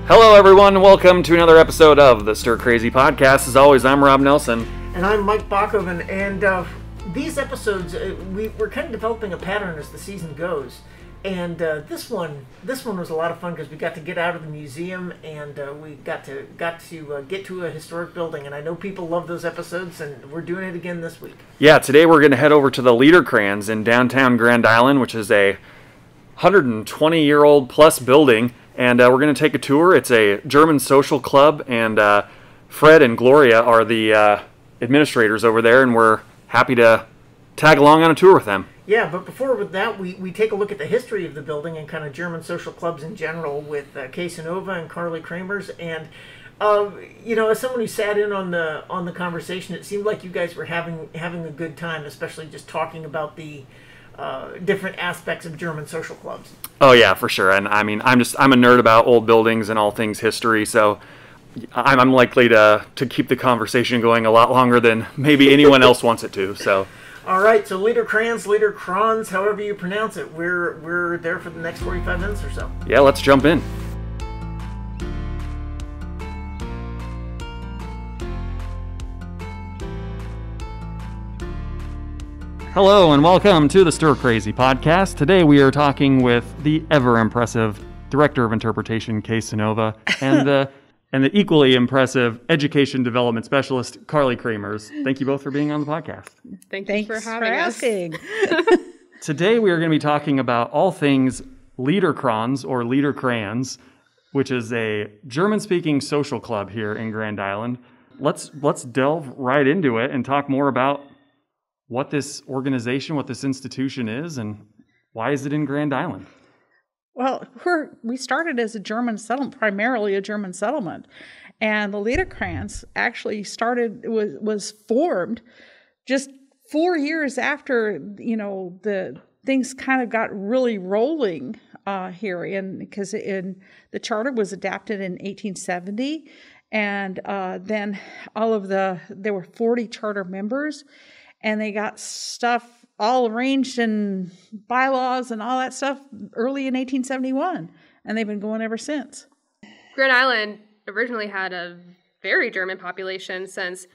Hello, everyone. Welcome to another episode of the Stuhr Crazy Podcast. As always, I'm Rob Nelson. And I'm Mike Bakoven. And these episodes, we're kind of developing a pattern as the season goes. And this one was a lot of fun because we got to get out of the museum and we got to get to a historic building. And I know people love those episodes, and we're doing it again this week. Yeah, today we're going to head over to the Liederkranz in downtown Grand Island, which is a 120-year-old plus building. And we're going to take a tour. It's a German social club, and Fred and Gloria are the administrators over there, and we're happy to tag along on a tour with them. Yeah, but before with that, we take a look at the history of the building and kind of German social clubs in general with Cynova and Carly Cremers. And as someone who sat in on the conversation, it seemed like you guys were having a good time, especially just talking about the different aspects of German social clubs. Oh yeah, for sure. And I mean, I'm a nerd about old buildings and all things history, so I'm likely to keep the conversation going a lot longer than maybe anyone else wants it to. So. All right, so Liederkranz, however you pronounce it, we're there for the next 45 minutes or so. Yeah, let's jump in. Hello and welcome to the Stuhr Crazy Podcast. Today we are talking with the ever-impressive Director of Interpretation, Cynova, and the equally impressive Education Development Specialist, Carly Cremers. Thank you both for being on the podcast. Thanks for having us. Today we are going to be talking about all things Liederkranz or Liederkranz, which is a German-speaking social club here in Grand Island. Let's delve right into it and talk more about what this organization, what this institution is, and why is it in Grand Island? Well, we started as a German settlement, primarily a German settlement, and the Liederkranz actually was formed just 4 years after the things kind of got really rolling here, because the charter was adapted in 1870, and then there were 40 charter members. And they got stuff all arranged in bylaws and all that stuff early in 1871. And they've been going ever since. Grand Island originally had a very German population since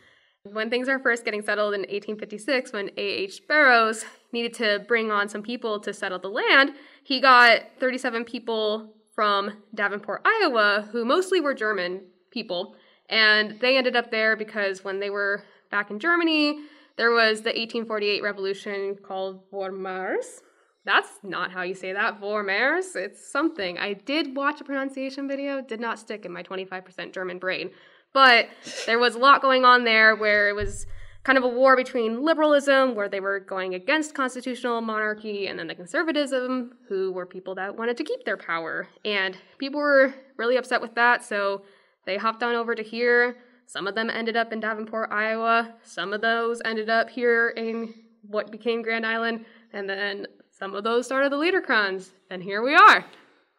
when things are first getting settled in 1856, when A.H. Barrows needed to bring on some people to settle the land, he got 37 people from Davenport, Iowa, who mostly were German people. And they ended up there because when they were back in Germany, there was the 1848 revolution called Vormars. That's not how you say that, Vormars. It's something. I did watch a pronunciation video, did not stick in my 25% German brain. But there was a lot going on there where it was kind of a war between liberalism, where they were going against constitutional monarchy, and then the conservatism, who were people that wanted to keep their power. And people were really upset with that, so they hopped on over to here. Some of them ended up in Davenport, Iowa. Some of those ended up here in what became Grand Island. And then some of those started the Liederkranz. And here we are.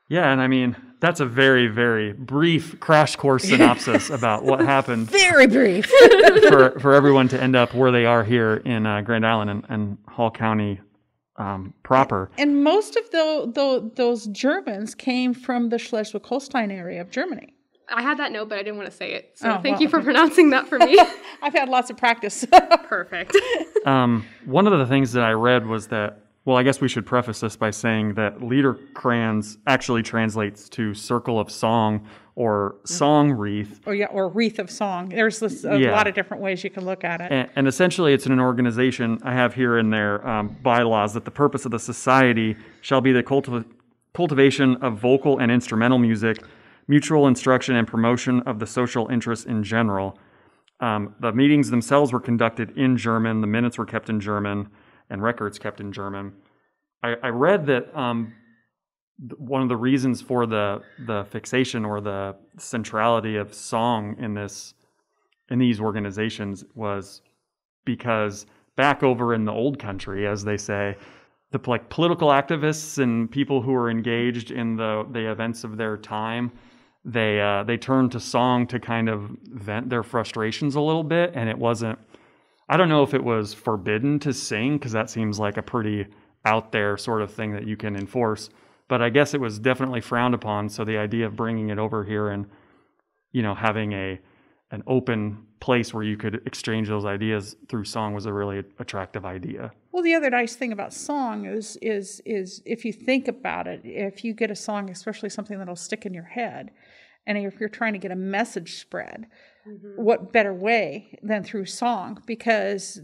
Yeah, and I mean, that's a very, very brief crash course synopsis about what happened. Very brief. for everyone to end up where they are here in Grand Island and Hall County proper. And most of those Germans came from the Schleswig-Holstein area of Germany. I had that note, but I didn't want to say it. So thank you for pronouncing that for me. I've had lots of practice. Perfect. One of the things that I read was that, well, I guess we should preface this by saying that Liederkranz actually translates to circle of song or song wreath. Or wreath of song. There's a lot of different ways you can look at it. And essentially it's an organization, I have here in their bylaws, that the purpose of the society shall be the cultivation of vocal and instrumental music, mutual instruction and promotion of the social interests in general. The meetings themselves were conducted in German. The minutes were kept in German and records kept in German. I read that one of the reasons for the fixation or the centrality of song in these organizations was because back over in the old country, as they say, the political activists and people who were engaged in the events of their time, they turned to song to kind of vent their frustrations a little bit, and it wasn't, I don't know if it was forbidden to sing, because that seems like a pretty out there sort of thing that you can enforce, but I guess it was definitely frowned upon. So the idea of bringing it over here and, having an open place where you could exchange those ideas through song was a really attractive idea. Well, the other nice thing about song is if you think about it, if you get a song, especially something that'll stick in your head, and if you're trying to get a message spread, what better way than through song? Because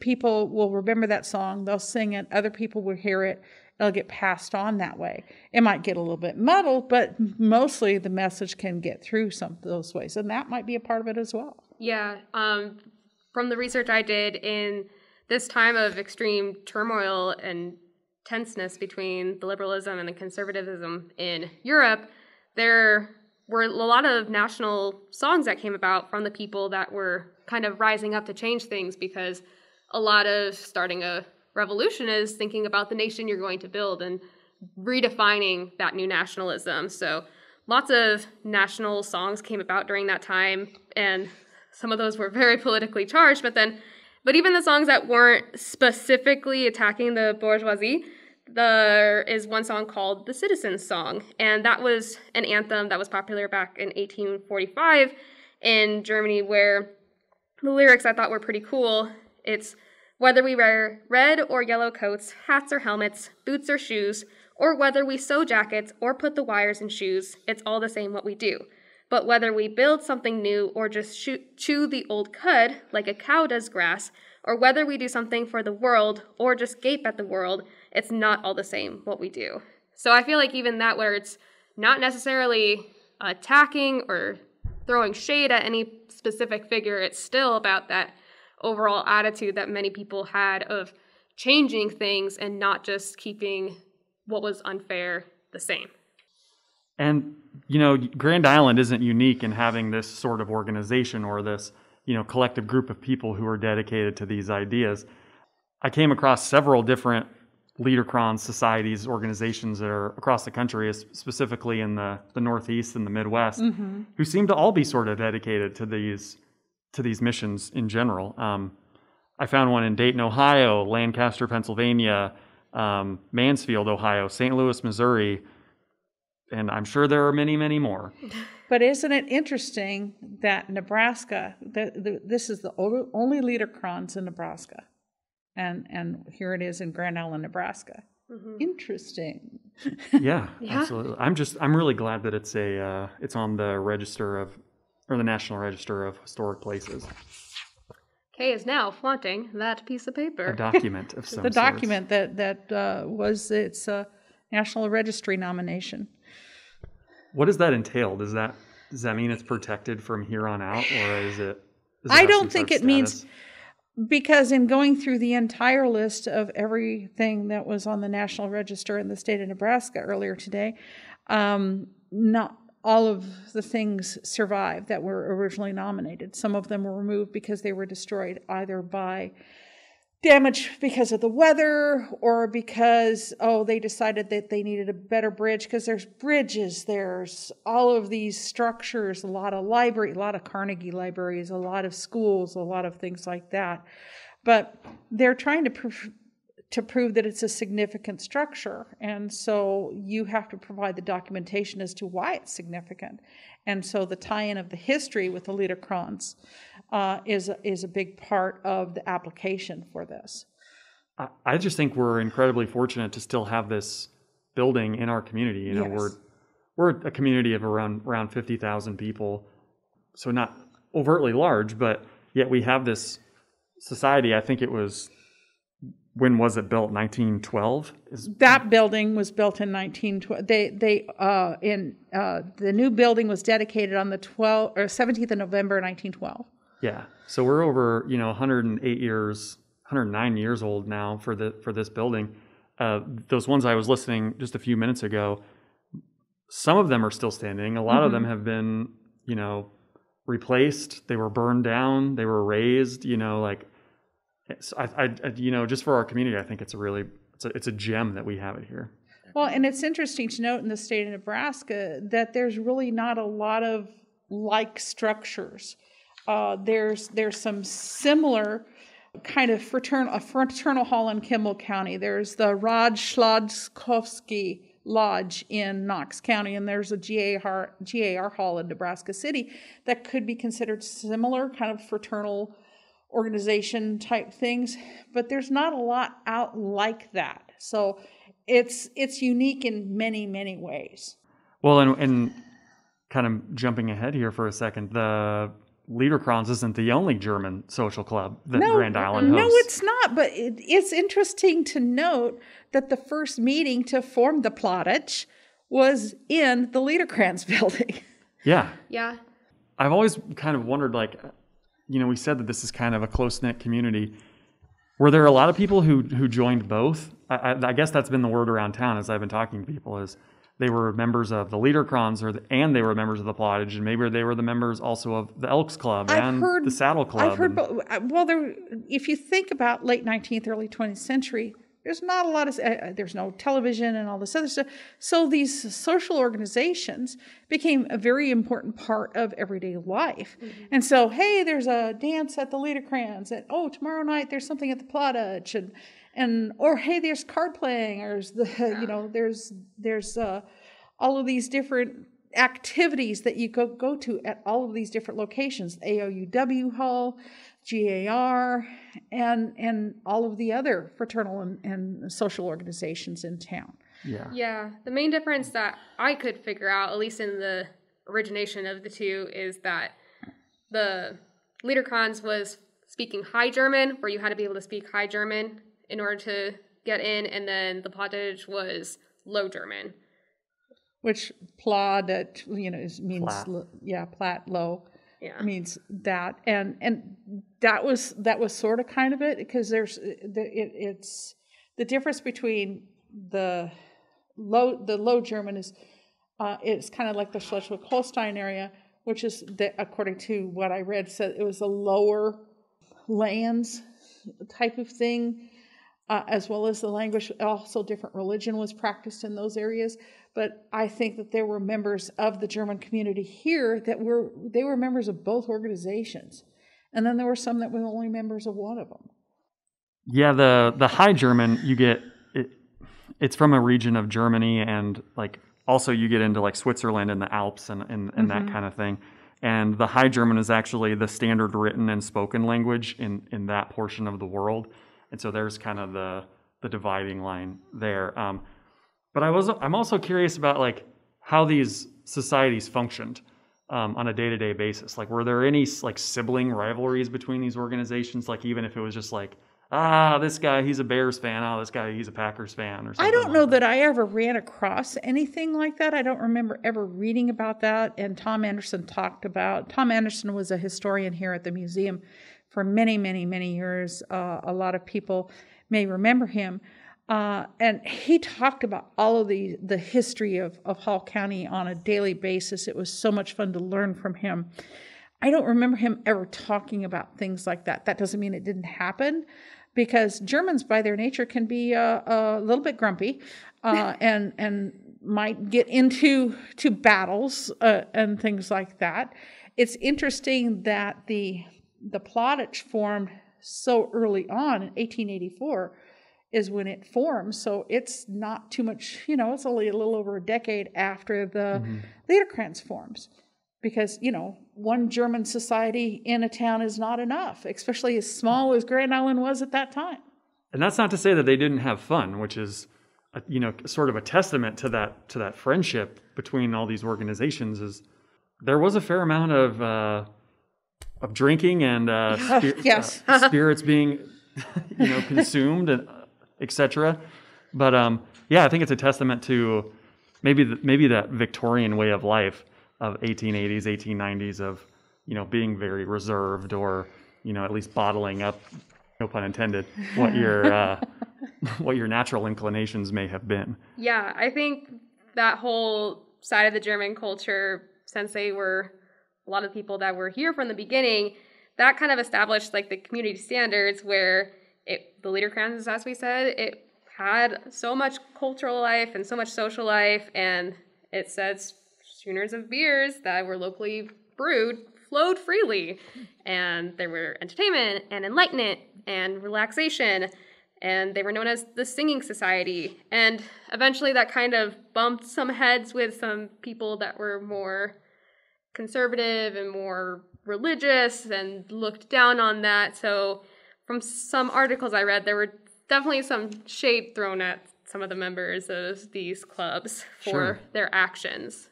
people will remember that song, they'll sing it, other people will hear it, it'll get passed on that way. It might get a little bit muddled, but mostly the message can get through some of those ways, and that might be a part of it as well. Yeah. From the research I did in this time of extreme turmoil and tenseness between the liberalism and the conservatism in Europe, there were a lot of national songs that came about from the people that were kind of rising up to change things, because a lot of starting a revolution is thinking about the nation you're going to build and redefining that new nationalism. So lots of national songs came about during that time, and some of those were very politically charged, but even the songs that weren't specifically attacking the bourgeoisie, there is one song called the Citizen's Song, and that was an anthem that was popular back in 1845 in Germany, where the lyrics I thought were pretty cool. It's, whether we wear red or yellow coats, hats or helmets, boots or shoes, or whether we sew jackets or put the wires in shoes, it's all the same what we do. But whether we build something new or just chew the old cud like a cow does grass, or whether we do something for the world or just gape at the world, it's not all the same what we do. So I feel like even that, where it's not necessarily attacking or throwing shade at any specific figure, it's still about that overall attitude that many people had of changing things and not just keeping what was unfair the same. And, Grand Island isn't unique in having this sort of organization or this, collective group of people who are dedicated to these ideas. I came across several different Liederkranz societies, organizations that are across the country, specifically in the Northeast and the Midwest, who seem to all be sort of dedicated to these missions in general. I found one in Dayton, Ohio, Lancaster, Pennsylvania, Mansfield, Ohio, St. Louis, Missouri, and I'm sure there are many, many more. But isn't it interesting that Nebraska, this is the only Liederkranz in Nebraska, and here it is in Grand Island, Nebraska. Interesting. Yeah, absolutely. I'm really glad that it's on the the National Register of Historic Places. Kay is now flaunting that piece of paper. A document of some sort. The document that was its National Registry nomination. What does that entail? Does that mean it's protected from here on out, or is it I don't think it means, because in going through the entire list of everything that was on the National Register in the state of Nebraska earlier today, not all of the things survived that were originally nominated. Some of them were removed because they were destroyed either by damage because of the weather, or because, they decided that they needed a better bridge, because there's bridges, there's all of these structures, a lot of Carnegie libraries, a lot of schools, a lot of things like that. But they're trying to prove that it's a significant structure, and so you have to provide the documentation as to why it's significant. And so the tie-in of the history with the Liederkranz is a big part of the application for this. I just think we're incredibly fortunate to still have this building in our community. Yes. We're a community of around 50,000 people, so not overtly large, but yet we have this society. I think it was, when was it built? 1912? That building was built in 1912. The new building was dedicated on the 17th of November 1912. Yeah. So we're over, 109 years old now for this building. Those ones I was listening just a few minutes ago, some of them are still standing. A lot of them have been, replaced. They were burned down. They were razed. Just for our community, I think it's a gem that we have it here. Well, and it's interesting to note in the state of Nebraska that there's really not a lot of like structures. There's some similar kind of fraternal hall in Kimball County. There's the Rod Schlodskowski lodge in Knox County, and there's a GAR hall in Nebraska City that could be considered similar, kind of fraternal organization type things, but there's not a lot out like that. So it's unique in many, many ways. Well, and kind of jumping ahead here for a second, the Liederkranz isn't the only German social club that Grand Island hosts. No, it's not, but it's interesting to note that the first meeting to form the Plattitsch was in the Liederkranz building. Yeah. Yeah. I've always kind of wondered, like, we said that this is kind of a close-knit community. Were there a lot of people who joined both? I guess that's been the word around town as I've been talking to people, is they were members of the Liederkranz and they were members of the Plattitsch, and maybe they were the members also of the Elks Club the Saddle Club. I've heard, if you think about late 19th, early 20th century, there's not a lot of, there's no television and all this other stuff. So these social organizations became a very important part of everyday life. Mm-hmm. And so, hey, there's a dance at the Liederkranz, and tomorrow night there's something at the Plattitsch, or hey, there's card playing, or there's all of these different activities that you go to at all of these different locations, AOUW Hall, GAR, and all of the other fraternal and social organizations in town. Yeah. The main difference that I could figure out, at least in the origination of the two, is that the Liederkranz was speaking High German, where you had to be able to speak High German in order to get in, and then the Plattitsch was Low German. Which Plattitsch, means flat. Platt, low. Yeah. Means that, and that was sort of kind of it, because it's the difference between the low German is it's kind of like the Schleswig-Holstein area, which is according to what I read, said it was a lower lands type of thing, as well as the language. Also, different religion was practiced in those areas. But I think that there were members of the German community here that were members of both organizations. And then there were some that were only members of one of them. Yeah, the High German, you get, it's from a region of Germany, and like also you get into like Switzerland and the Alps and mm-hmm. that kind of thing. And the High German is actually the standard written and spoken language in that portion of the world. And so there's kind of the dividing line there. But I'm also curious about like how these societies functioned on a day-to-day basis. Like, were there any like sibling rivalries between these organizations? Like, even if it was just like, this guy, he's a Bears fan. This guy, he's a Packers fan, or something. I don't know that I ever ran across anything like that. I don't remember ever reading about that. And Tom Anderson was a historian here at the museum for many, many, many years. A lot of people may remember him. And he talked about all of the history of Hall County on a daily basis. It was so much fun to learn from him. I don't remember him ever talking about things like that. That doesn't mean it didn't happen, because Germans by their nature can be a little bit grumpy and might get into battles and things like that. It's interesting that the Plattitsch formed so early on in 1884 is when it formed. So it's not too much, it's only a little over a decade after the mm-hmm. Liederkranz forms. Because, one German society in a town is not enough, especially as small as Grand Island was at that time. And that's not to say that they didn't have fun, which is, sort of a testament to that friendship between all these organizations. Is there was a fair amount of drinking and yes. Spirits being, consumed and etc. But I think it's a testament to maybe that Victorian way of life of 1880s, 1890s of being very reserved, or at least bottling up, no pun intended, what your natural inclinations may have been. Yeah, I think that whole side of the German culture, since they were a lot of people that were here from the beginning, that kind of established like the community standards where the Liederkranz, as we said, it had so much cultural life and so much social life, and it says schooners of beers that were locally brewed flowed freely, and there were entertainment and enlightenment and relaxation, and they were known as the Singing Society. And eventually that kind of bumped some heads with some people that were more conservative and more religious and looked down on that. So from some articles I read, there were definitely some shade thrown at some of the members of these clubs for their actions.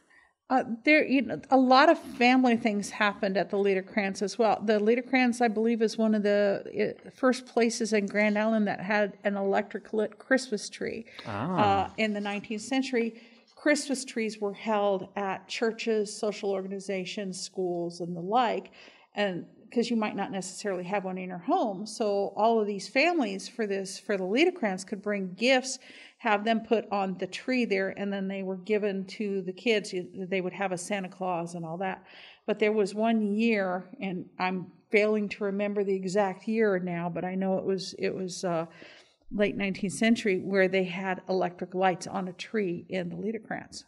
A lot of family things happened at the Liederkranz as well. The Liederkranz, I believe, is one of the first places in Grand Island that had an electric lit Christmas tree. In the 19th century, Christmas trees were held at churches, social organizations, schools, and the like, and because you might not necessarily have one in your home. So all of these families for the Liederkranz could bring gifts, have them put on the tree there, and then they were given to the kids. They would have a Santa Claus and all that. But there was one year, and I'm failing to remember the exact year now, but I know it was late 19th century, where they had electric lights on a tree in the Liederkranz.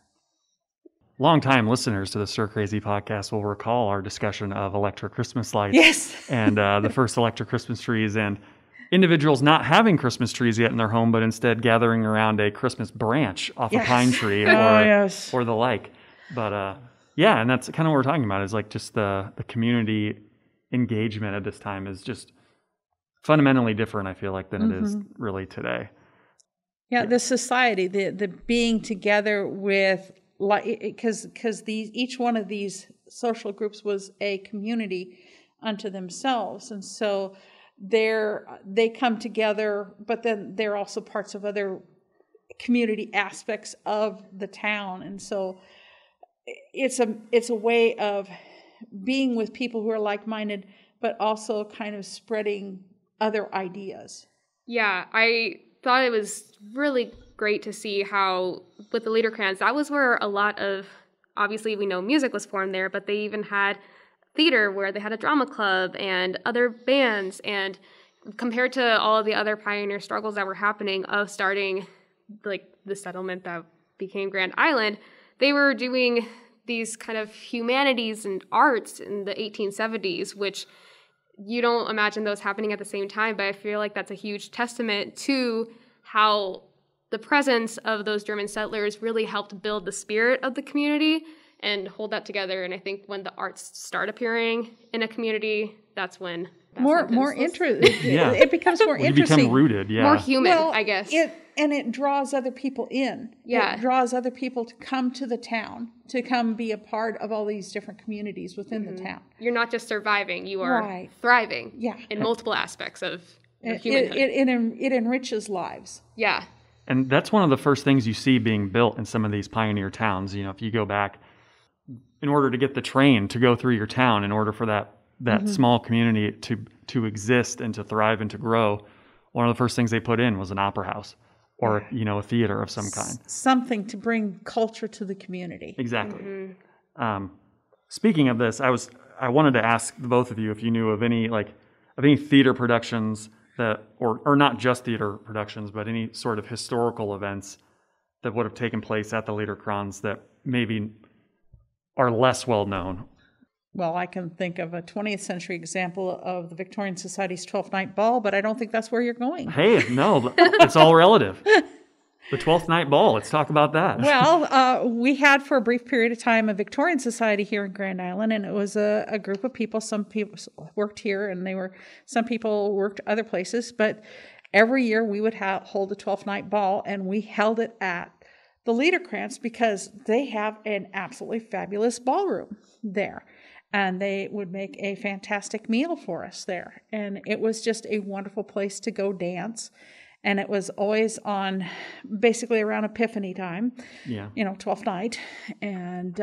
Longtime listeners to the Stuhr Crazy Podcast will recall our discussion of electric Christmas lights. Yes. And the first electric Christmas trees, and individuals not having Christmas trees yet in their home, but instead gathering around a Christmas branch off a pine tree or the like. But yeah, and that's kind of what we're talking about, is like just the community engagement at this time is just fundamentally different, I feel like, than it is really today. Yeah, the society, the being together with, because each one of these social groups was a community unto themselves, and so they come together, but then they're also parts of other community aspects of the town, and so it's a way of being with people who are like-minded, but also kind of spreading other ideas. Yeah, I thought it was really great to see how with the Liederkranz, that was where a lot of, obviously we know music was formed there, but they even had theater where they had a drama club and other bands, and compared to all of the other pioneer struggles that were happening of starting like the settlement that became Grand Island, they were doing these kind of humanities and arts in the 1870s, which you don't imagine those happening at the same time, but I feel like that's a huge testament to how the presence of those German settlers really helped build the spirit of the community and hold that together. And I think when the arts start appearing in a community, that's when more interesting. It becomes more interesting. You become rooted, more human, I guess. It draws other people in. Yeah. It draws other people to come to the town, to come be a part of all these different communities within the town. You're not just surviving, you are thriving in multiple aspects of humanhood. It enriches lives. Yeah. And that's one of the first things you see being built in some of these pioneer towns. You know, if you go back, in order to get the train to go through your town, in order for that small community to exist and to thrive and to grow, one of the first things they put in was an opera house or, a theater of some kind. Something to bring culture to the community. Exactly. Speaking of this, I wanted to ask both of you if you knew of any theater productions that, or not just theater productions, but any sort of historical events that would have taken place at the Liederkranz that maybe are less well known. Well, I can think of a 20th century example of the Victorian Society's 12th Night Ball, but I don't think that's where you're going. Hey, no, it's all relative. The 12th Night Ball, let's talk about that. Well, we had for a brief period of time a Victorian Society here in Grand Island, and it was a group of people. Some people worked here, and some people worked other places, but every year we would hold a 12th Night Ball, and we held it at the Liederkranz because they have an absolutely fabulous ballroom there. And they would make a fantastic meal for us there. And it was just a wonderful place to go dance. And it was always on basically around Epiphany time, 12th night. And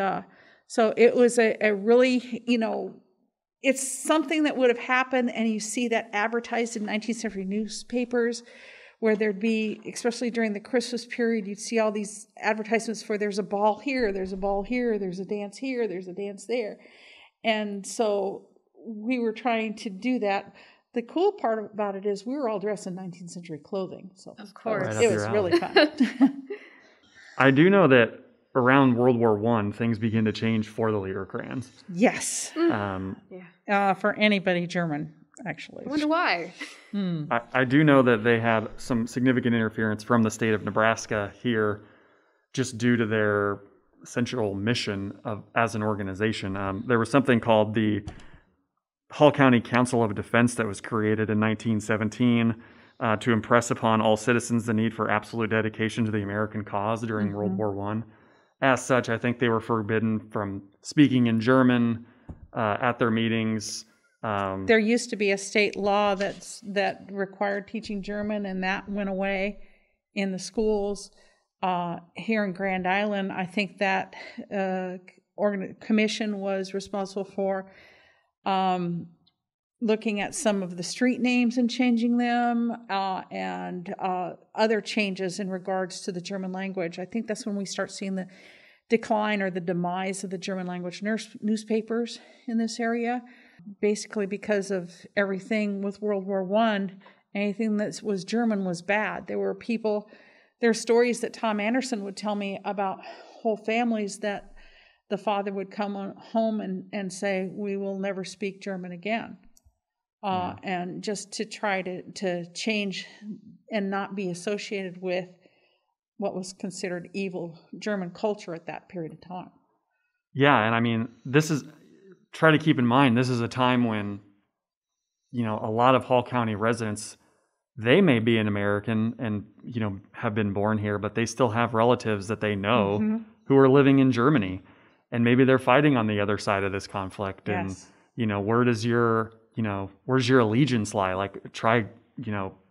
so it was a really, it's something that would have happened. And you see that advertised in 19th century newspapers where there'd be, especially during the Christmas period, you'd see all these advertisements for there's a ball here, there's a ball here, there's a dance here, there's a dance there. And so we were trying to do that. The cool part about it is we were all dressed in 19th century clothing. So of course, it was really fun. I do know that around World War I, things begin to change for the Liederkranz. Yes. For anybody German. actually. I wonder why. I do know that they had some significant interference from the state of Nebraska here just due to their central mission as an organization. There was something called the Hall County Council of Defense that was created in 1917 to impress upon all citizens the need for absolute dedication to the American cause during World War I. As such, I think they were forbidden from speaking in German at their meetings. There used to be a state law that required teaching German, and that went away in the schools. Here in Grand Island, I think that commission was responsible for looking at some of the street names and changing them, and other changes in regards to the German language. I think that's when we start seeing the decline or the demise of the German language newspapers in this area, basically because of everything with World War I. Anything that was German was bad. There are stories that Tom Anderson would tell me about whole families that the father would come home and say, we will never speak German again. And just to try to change and not be associated with what was considered evil German culture at that period of time. Yeah, and I mean, try to keep in mind, this is a time when, a lot of Hall County residents, they may be an American and, have been born here, but they still have relatives that they know who are living in Germany. And maybe they're fighting on the other side of this conflict. Yes. And, where's your allegiance lie? Like, try,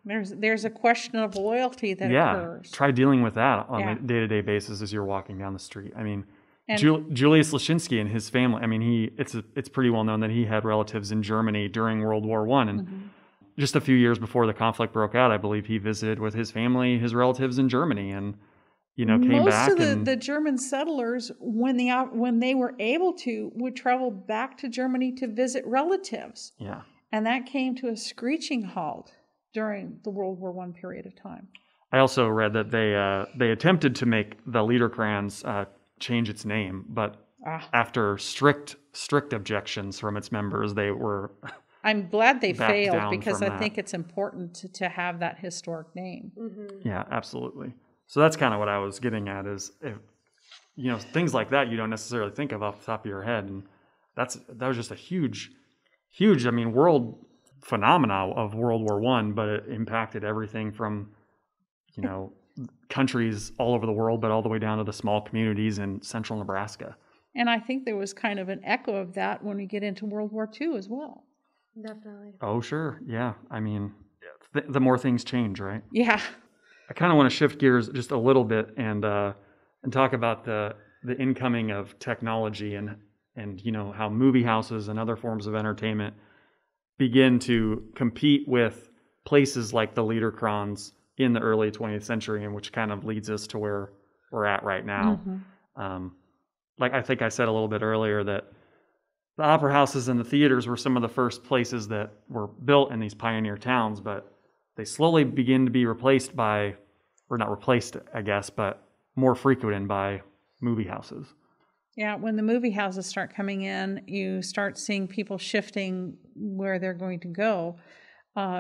There's a question of loyalty that occurs. Try dealing with that on a day-to-day basis as you're walking down the street. I mean, Julius Lashinsky and his family, I mean, it's pretty well known that he had relatives in Germany during World War I. And just a few years before the conflict broke out, I believe he visited with his family, his relatives in Germany, and came back. Most of the German settlers, when they were able to, would travel back to Germany to visit relatives. Yeah. And that came to a screeching halt during the World War I period of time. I also read that they attempted to make the Liederkranz change its name, but after strict objections from its members, they were. I'm glad they failed, because I that. think it's important to have that historic name. Yeah, absolutely. So that's kind of what I was getting at is, things like that you don't necessarily think of off the top of your head. And that was just a huge, world phenomena of World War I, but it impacted everything from, countries all over the world, but all the way down to the small communities in central Nebraska. And I think there was kind of an echo of that when we get into World War II as well. Definitely. Oh, sure. Yeah. I mean, the more things change, right? Yeah. I kind of want to shift gears just a little bit and talk about the incoming of technology and how movie houses and other forms of entertainment begin to compete with places like the Liederkranz in the early 20th century, and which kind of leads us to where we're at right now. Like I think I said a little bit earlier that the opera houses and the theaters were some of the first places that were built in these pioneer towns, but they slowly begin to be replaced by, or not replaced, I guess, but more frequented by movie houses. Yeah, when the movie houses start coming in, you start seeing people shifting where they're going to go,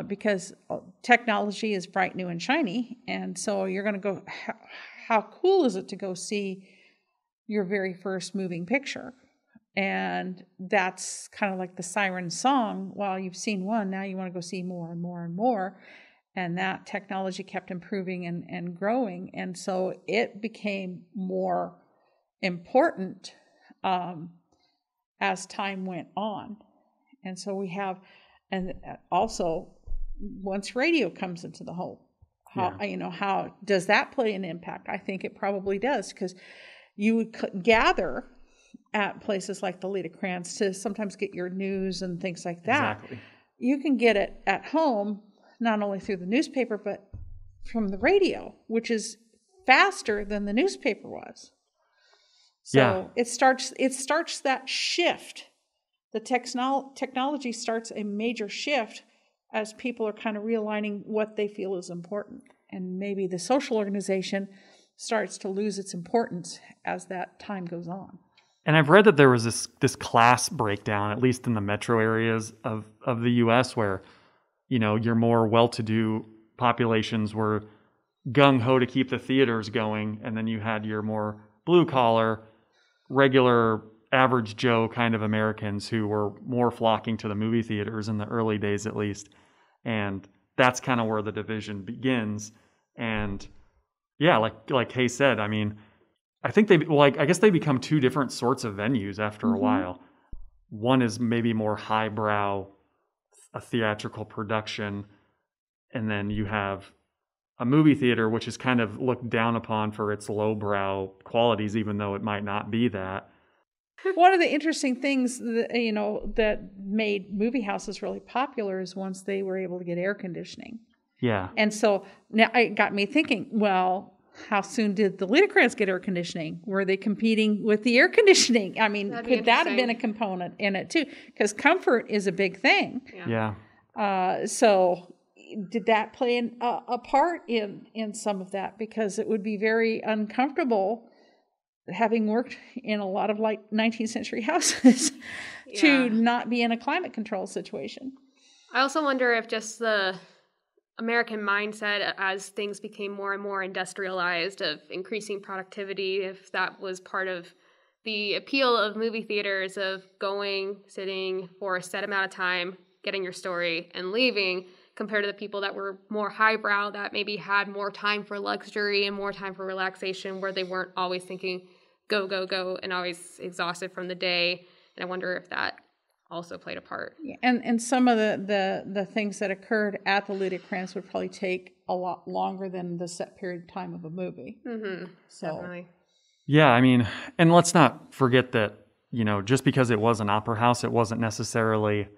because technology is bright, new, and shiny. And so you're going to go, how cool is it to go see your very first moving picture? And that's kind of like the siren song. Well, you've seen one, now you want to go see more and more and more. And that technology kept improving and growing. And so it became more important as time went on. And so we have, and also once radio comes into the home, how does that play an impact? I think it probably does, because you would gather at places like the Liederkranz to sometimes get your news and things like that. Exactly. You can get it at home, not only through the newspaper, but from the radio, which is faster than the newspaper was. So it starts that shift. The technology starts a major shift as people are kind of realigning what they feel is important. And maybe the social organization starts to lose its importance as that time goes on. And I've read that there was this class breakdown, at least in the metro areas of the U.S., where, your more well-to-do populations were gung-ho to keep the theaters going, and then you had your more blue-collar, regular, average Joe kind of Americans who were more flocking to the movie theaters in the early days, at least. And that's kind of where the division begins. And yeah, like Kay said, I mean, I think I guess they become two different sorts of venues after a while. One is maybe more highbrow, a theatrical production, and then you have a movie theater, which is kind of looked down upon for its lowbrow qualities, even though it might not be that. One of the interesting things that made movie houses really popular is once they were able to get air conditioning. Yeah. And so now it got me thinking, well, how soon did the Liederkranz get air conditioning? Were they competing with the air conditioning? I mean, could that have been a component in it too? Because comfort is a big thing. Yeah. So did that play a part in some of that? Because it would be very uncomfortable, having worked in a lot of 19th century houses, to not be in a climate control situation. I also wonder if just the American mindset, as things became more and more industrialized, of increasing productivity, if that was part of the appeal of movie theaters, of going, sitting for a set amount of time, getting your story, and leaving, compared to the people that were more highbrow, that maybe had more time for luxury and more time for relaxation, where they weren't always thinking, go, go, go, and always exhausted from the day. And I wonder if that also played a part. Yeah, and some of the things that occurred at the Liederkranz would probably take a lot longer than the set period of time of a movie. Mm-hmm. So, definitely. Yeah, I mean, and let's not forget that, just because it was an opera house, it wasn't necessarily,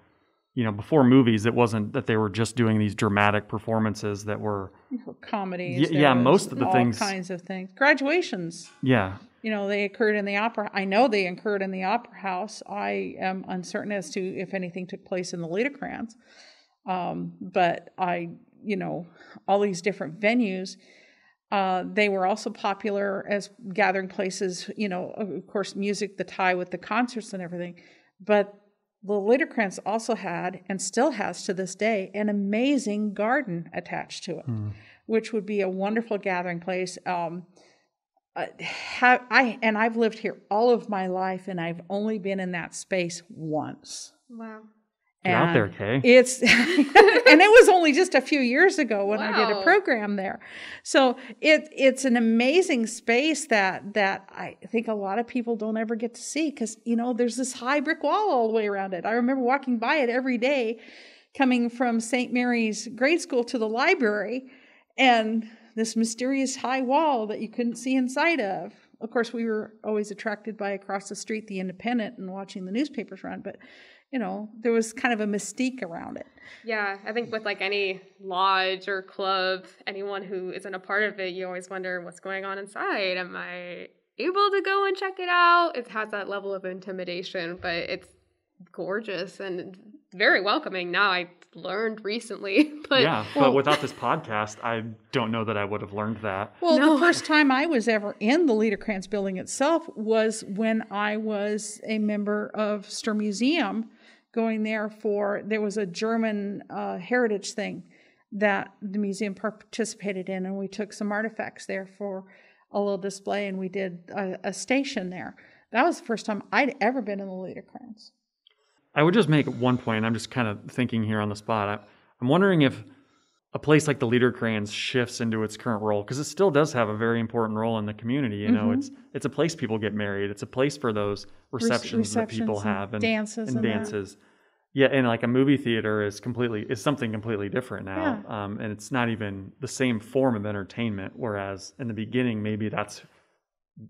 before movies, it wasn't that they were just doing these dramatic performances that were comedies. Yeah, most of the things. All kinds of things. Graduations. Yeah. They occurred in the opera. I know they occurred in the opera house. I am uncertain as to if anything took place in the Liederkranz. But all these different venues, they were also popular as gathering places, of course, music, the tie with the concerts and everything. But the Liederkranz also had, and still has to this day, an amazing garden attached to it, which would be a wonderful gathering place. I've lived here all of my life, and I've only been in that space once. Wow. You're out there, Kay. And it was only just a few years ago when I did a program there. So it's an amazing space that I think a lot of people don't ever get to see, because, there's this high brick wall all the way around it. I remember walking by it every day, coming from St. Mary's grade school to the library, and this mysterious high wall that you couldn't see inside of. Of course, we were always attracted by across the street, the Independent, and watching the newspapers run. But, there was kind of a mystique around it. Yeah, I think with any lodge or club, anyone who isn't a part of it, you always wonder what's going on inside. Am I able to go and check it out? It has that level of intimidation, but it's gorgeous and very welcoming. Now I learned recently, but without this podcast, I don't know that I would have learned that. Well, the first time I was ever in the Liederkranz building itself was when I was a member of Stuhr Museum, going there there was a German heritage thing that the museum participated in, and we took some artifacts there for a little display, and we did a station there. That was the first time I'd ever been in the Liederkranz. I would just make one point. I'm just kind of thinking here on the spot. I'm wondering if a place like the Liederkranz shifts into its current role, because it still does have a very important role in the community. It's a place people get married. It's a place for those receptions that people have, and dances and dances. Yeah, and like a movie theater is something completely different now, and it's not even the same form of entertainment. Whereas in the beginning, maybe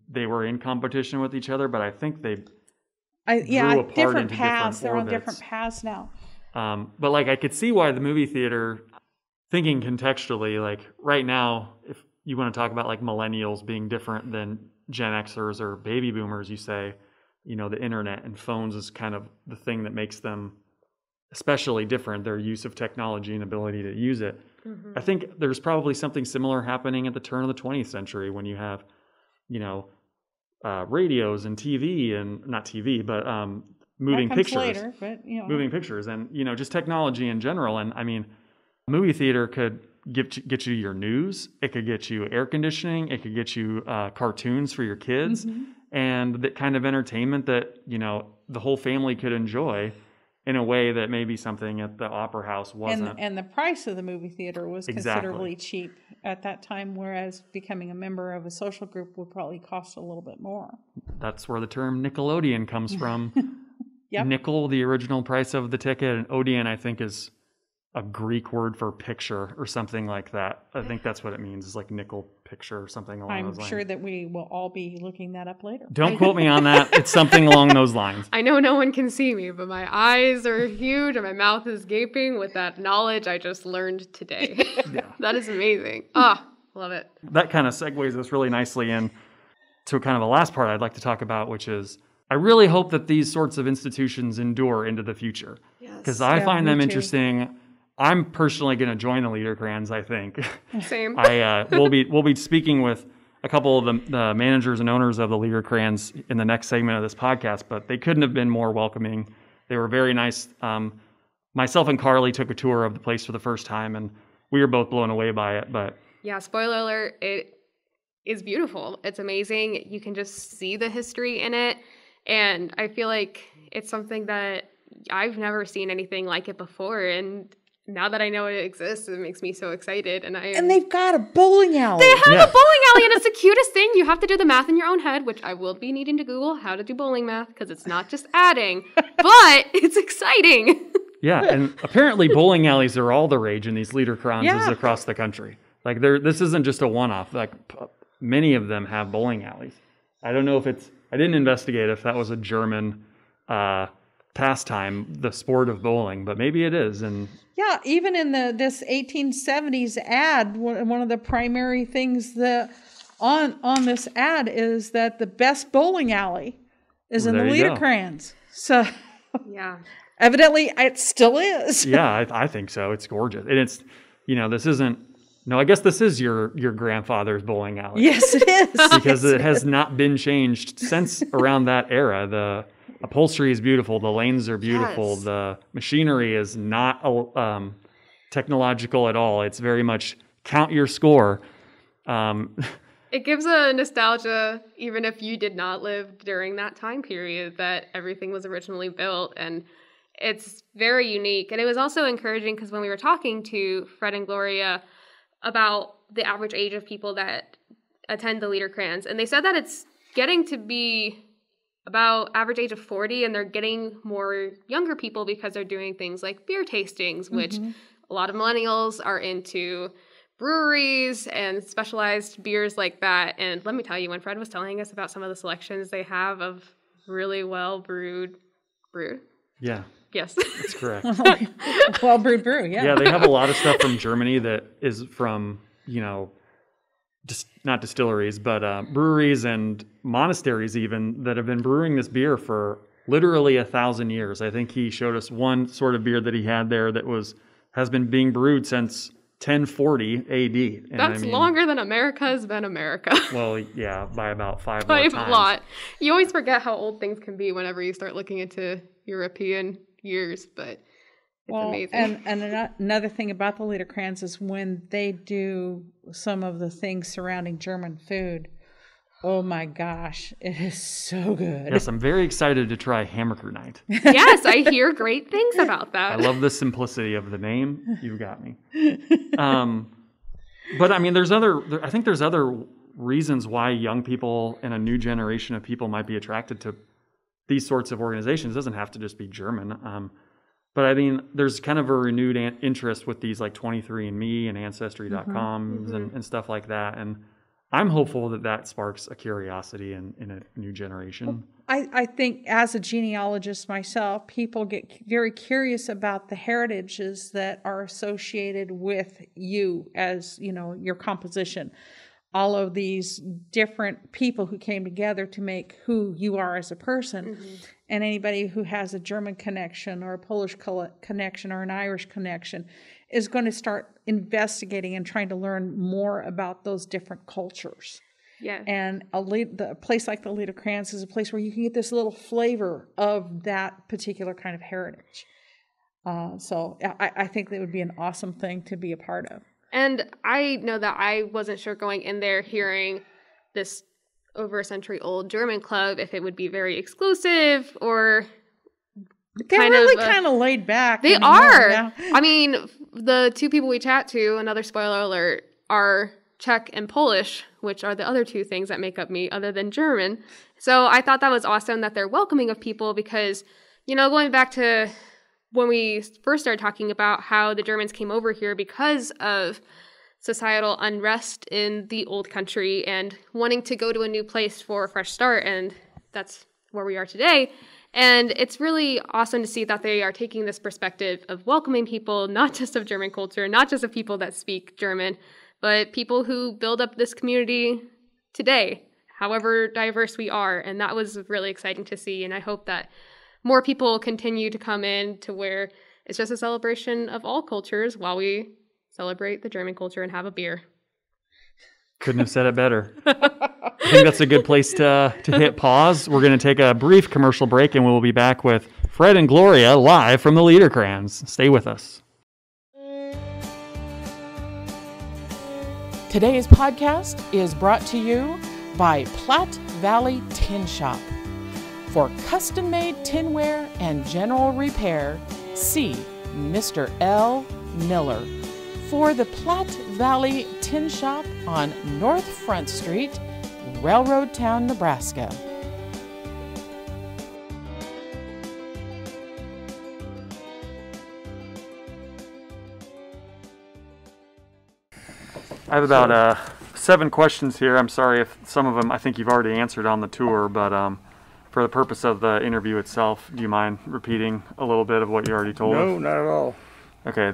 they were in competition with each other, but I think they grew apart different into paths. Different They're on orbits. different paths now. But I could see why the movie theater, thinking contextually, right now, if you want to talk about millennials being different than Gen Xers or baby boomers, you say, the internet and phones is kind of the thing that makes them especially different, their use of technology and ability to use it. Mm-hmm. I think there's probably something similar happening at the turn of the 20th century when you have, radios and TV and not TV, but moving That comes pictures, later, but, moving pictures, and just technology in general. And I mean, movie theater could get you your news. It could get you air conditioning. It could get you cartoons for your kids, and that kind of entertainment that the whole family could enjoy in a way that maybe something at the Opera House wasn't. And the price of the movie theater was Exactly. considerably cheap at that time, whereas becoming a member of a social group would probably cost a little bit more. That's where the term Nickelodeon comes from. Yep. Nickel, the original price of the ticket, and Odeon, I think, is a Greek word for picture or something like that. I think that's what it means, is like nickel picture or something along those I'm lines. sure that we will all be looking that up later. Don't quote me on that. It's something along those lines. I know no one can see me, but my eyes are huge and my mouth is gaping with that knowledge I just learned today. Yeah. That is amazing. Ah, love it. That kind of segues us really nicely in to kind of the last part I'd like to talk about, which is I really hope that these sorts of institutions endure into the future. Because I find them interesting. I'm personally going to join the Liederkranz, I think. Same. We'll be speaking with a couple of the managers and owners of the Liederkranz in the next segment of this podcast, but they couldn't have been more welcoming. They were very nice. Myself and Carly took a tour of the place for the first time, and we were both blown away by it. But yeah, spoiler alert, it is beautiful. It's amazing. You can just see the history in it, and I feel like it's something that I've never seen anything like it before, and now that I know it exists, it makes me so excited. And they've got a bowling alley. They have a bowling alley, and it's the cutest thing. You have to do the math in your own head, which I will be needing to Google how to do bowling math, because it's not just adding, but it's exciting. Yeah, and apparently bowling alleys are all the rage in these Liederkranzes across the country. Like this isn't just a one-off. Like many of them have bowling alleys. I don't know if I didn't investigate if that was a German pastime, the sport of bowling, but maybe it is. And yeah, even in this 1870s ad, one of the primary things that on this ad is that the best bowling alley is in the Liederkranz. So yeah, evidently it still is. Yeah, I think so. It's gorgeous, and it's this isn't. No, I guess this is your grandfather's bowling alley. Yes, it is. Because it has not been changed since around that era. The upholstery is beautiful. The lanes are beautiful. Yes. The machinery is not technological at all. It's very much count your score. It gives a nostalgia, even if you did not live during that time period that everything was originally built. And it's very unique. And it was also encouraging because when we were talking to Fred and Gloria about the average age of people that attend the Liederkranz, and they said that it's getting to be about average age of 40, and they're getting more younger people because they're doing things like beer tastings, which a lot of millennials are into breweries and specialized beers like that. And let me tell you, when Fred was telling us about some of the selections they have of really well brewed. Yeah. Yes. That's correct. Well brewed brew, yeah. Yeah, they have a lot of stuff from Germany that is from, just not distilleries, but breweries and monasteries even that have been brewing this beer for literally 1,000 years. I think he showed us one sort of beer that he had there that has been being brewed since 1040 AD. And that's longer than America has been America. Well, yeah, by about five more times. By a lot. You always forget how old things can be whenever you start looking into European years, but it's amazing. And another thing about the Liederkranz is when they do some of the things surrounding German food, oh my gosh, it is so good. Yes, I'm very excited to try Hamburger Night. Yes, I hear great things about that. I love the simplicity of the name. You've got me. But I mean, I think there's other reasons why young people and a new generation of people might be attracted to these sorts of organizations. It doesn't have to just be German. But I mean, there's kind of a renewed interest with these like 23andMe and Ancestry.com and stuff like that. And I'm hopeful that sparks a curiosity in a new generation. I think as a genealogist myself, people get very curious about the heritages that are associated with you as, your composition. All of these different people who came together to make who you are as a person. And anybody who has a German connection or a Polish connection or an Irish connection is going to start investigating and trying to learn more about those different cultures. Yeah. And a place like the Liederkranz is a place where you can get this little flavor of that particular kind of heritage. So I think that would be an awesome thing to be a part of. And I know that I wasn't sure going in there hearing this over a century old German club if it would be very exclusive or They're really kind of laid back. They anymore, are. yeah. I mean, the two people we chat to, another spoiler alert, are Czech and Polish, which are the other two things that make up me other than German. So I thought that was awesome that they're welcoming of people because, going back to when we first started talking about how the Germans came over here because of societal unrest in the old country and wanting to go to a new place for a fresh start, and that's where we are today. And it's really awesome to see that they are taking this perspective of welcoming people, not just of German culture, not just of people that speak German, but people who build up this community today, however diverse we are. And that was really exciting to see. And I hope that more people continue to come in to where it's just a celebration of all cultures while we celebrate the German culture and have a beer. Couldn't have said it better. I think that's a good place to hit pause. We're going to take a brief commercial break, and we'll be back with Fred and Gloria live from the Liederkranz. Stay with us. Today's podcast is brought to you by Platte Valley Tin Shop. For custom-made tinware and general repair, see Mr. L. Miller. For the Platte Valley Tin Shop on North Front Street, Railroad Town, Nebraska. I have about 7 questions here. I'm sorry if some of them I think you've already answered on the tour, but for the purpose of the interview itself, do you mind repeating a little bit of what you already told us? No, not at all. Okay.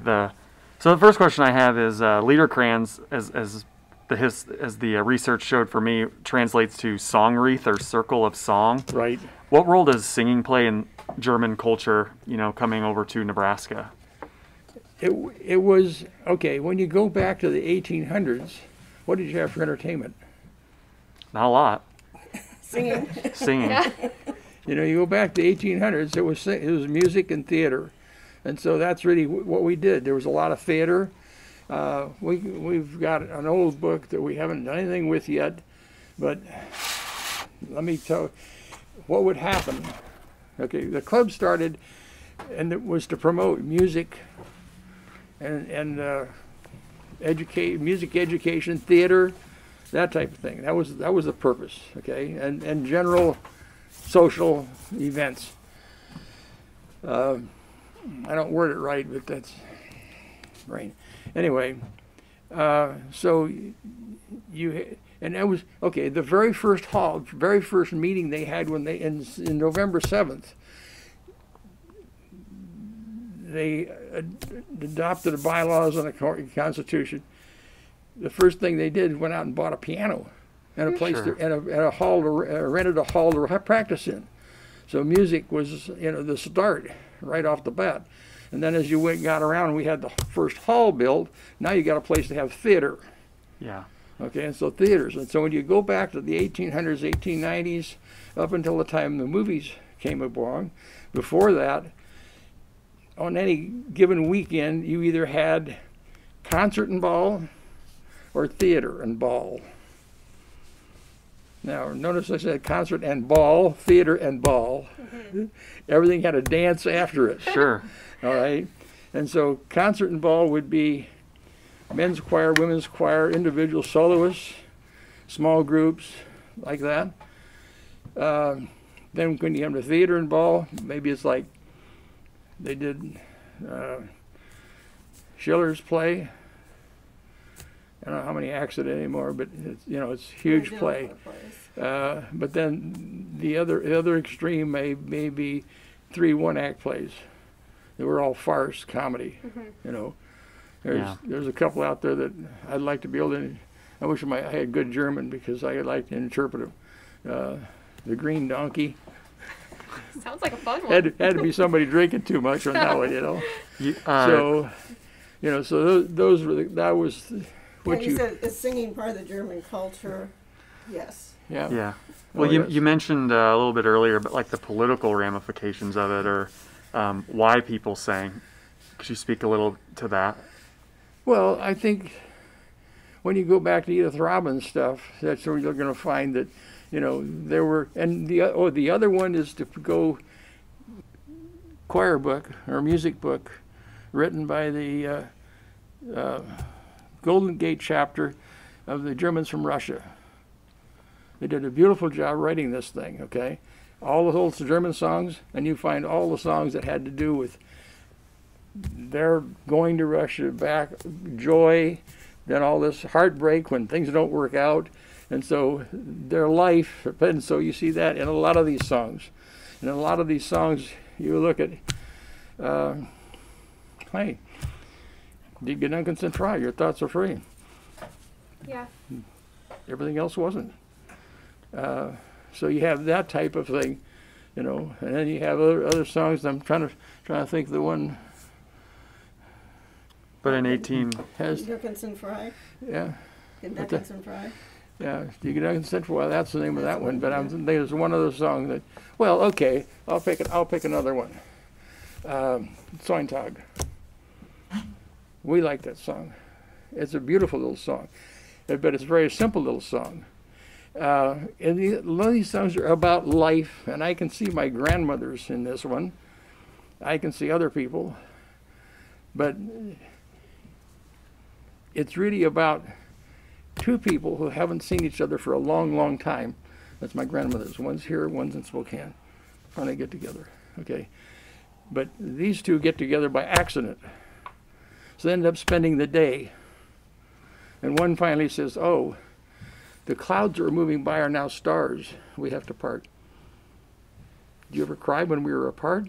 So the first question I have is Liederkranz, as the research showed for me, translates to song wreath or circle of song. Right. What role does singing play in German culture, coming over to Nebraska? It was, okay, when you go back to the 1800s, what did you have for entertainment? Not a lot. Singing. Singing. Yeah. You go back to the 1800s, it was music and theater. And so that's really what we did. There was a lot of theater. We've got an old book that we haven't done anything with yet, but let me tell you what would happen. Okay, the club started, and it was to promote music and music education, theater, that type of thing. That was the purpose. Okay, and general social events. I don't word it right, but that's right. Anyway, so and that was okay. The very first meeting they had when they in November 7th, they adopted the bylaws and the Constitution. The first thing they did went out and bought a piano and a place Sure. and a hall to rented a hall to practice in. So music was the start right off the bat. And then as you got around, we had the first hall built. Now you got a place to have theater. Yeah. Okay, and so theaters. And so when you go back to the 1800s, 1890s, up until the time the movies came along, before that, on any given weekend, you either had concert and ball or theater and ball. Now, notice I said concert and ball, theater and ball. Mm-hmm. Everything had a dance after it. Sure. All right. And so concert and ball would be men's choir, women's choir, individual soloists, small groups, like that. Then when you have the theater and ball, maybe it's like they did Schiller's play. I don't know how many acts it anymore, but it's a huge play. But then the other extreme may be 3 one-act plays. They were all farce comedy. Mm-hmm. There's a couple out there that I'd like to be able to. I wish I had good German because I'd like to interpret them. The Green Donkey. Sounds like a fun one. Had to be somebody drinking too much on that one, So those were that was. You said is singing part of the German culture? Yes. Yeah. Yeah. Well, you mentioned a little bit earlier, but like the political ramifications of it, or why people sang. Could you speak a little to that? Well, I think when you go back to Edith Robins stuff, that's where you're going to find that, there were, and the other one is to go choir book or music book written by the Golden Gate chapter of the Germans from Russia. They did a beautiful job writing this thing, okay? All the old German songs, and you find all the songs that had to do with their going to Russia, back, joy, then all this heartbreak when things don't work out, and so their life, and so you see that in a lot of these songs. And in a lot of these songs, you look at, hey, die Gedanken sind frei, your thoughts are free. Yeah. Everything else wasn't. So you have that type of thing, and then you have other songs. I'm trying to think of the one. But in 18 has Gedanken sind frei. Yeah. Gedanken sind frei. Yeah, die Gedanken sind frei. Well, that's the name of that one. But there's one other song that. Well, okay, I'll pick another one. Sontag. We like that song. It's a beautiful little song, but it's a very simple little song. And a lot of these songs are about life, and I can see my grandmothers in this one. I can see other people, but it's really about two people who haven't seen each other for a long, long time. That's my grandmothers. One's here, one's in Spokane. Finally get together, okay? But these two get together by accident. So they end up spending the day. And one finally says, oh, the clouds that are moving by are now stars. We have to part. Did you ever cry when we were apart?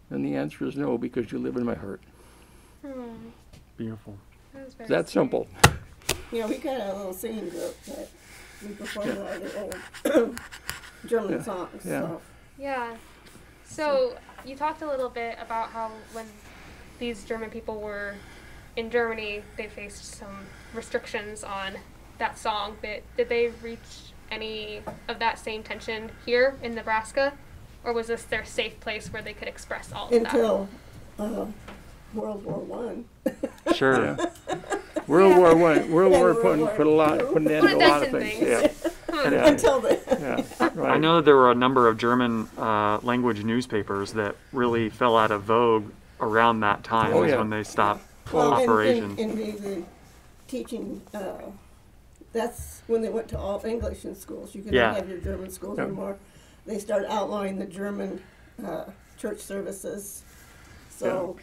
And the answer is no, because you live in my heart. Beautiful. That was very That simple. Yeah, we got a little singing group that we performed a lot of the old German songs. Yeah. So. Yeah. So you talked a little bit about how when these German people were in Germany, they faced some restrictions on that song. But did they reach any of that same tension here in Nebraska? Or was this their safe place where they could express all of that? Until World War One. Sure. Yeah. World War One. World War put an end to a lot of Put things. things. Yeah. Until then. Yeah. Right. I know that there were a number of German language newspapers that really fell out of vogue around that time Oh, is yeah. when they stopped Well, operations. in the teaching, that's when they went to all English in schools. You couldn't Yeah. have your German schools Yeah. anymore. They started outlawing the German church services. So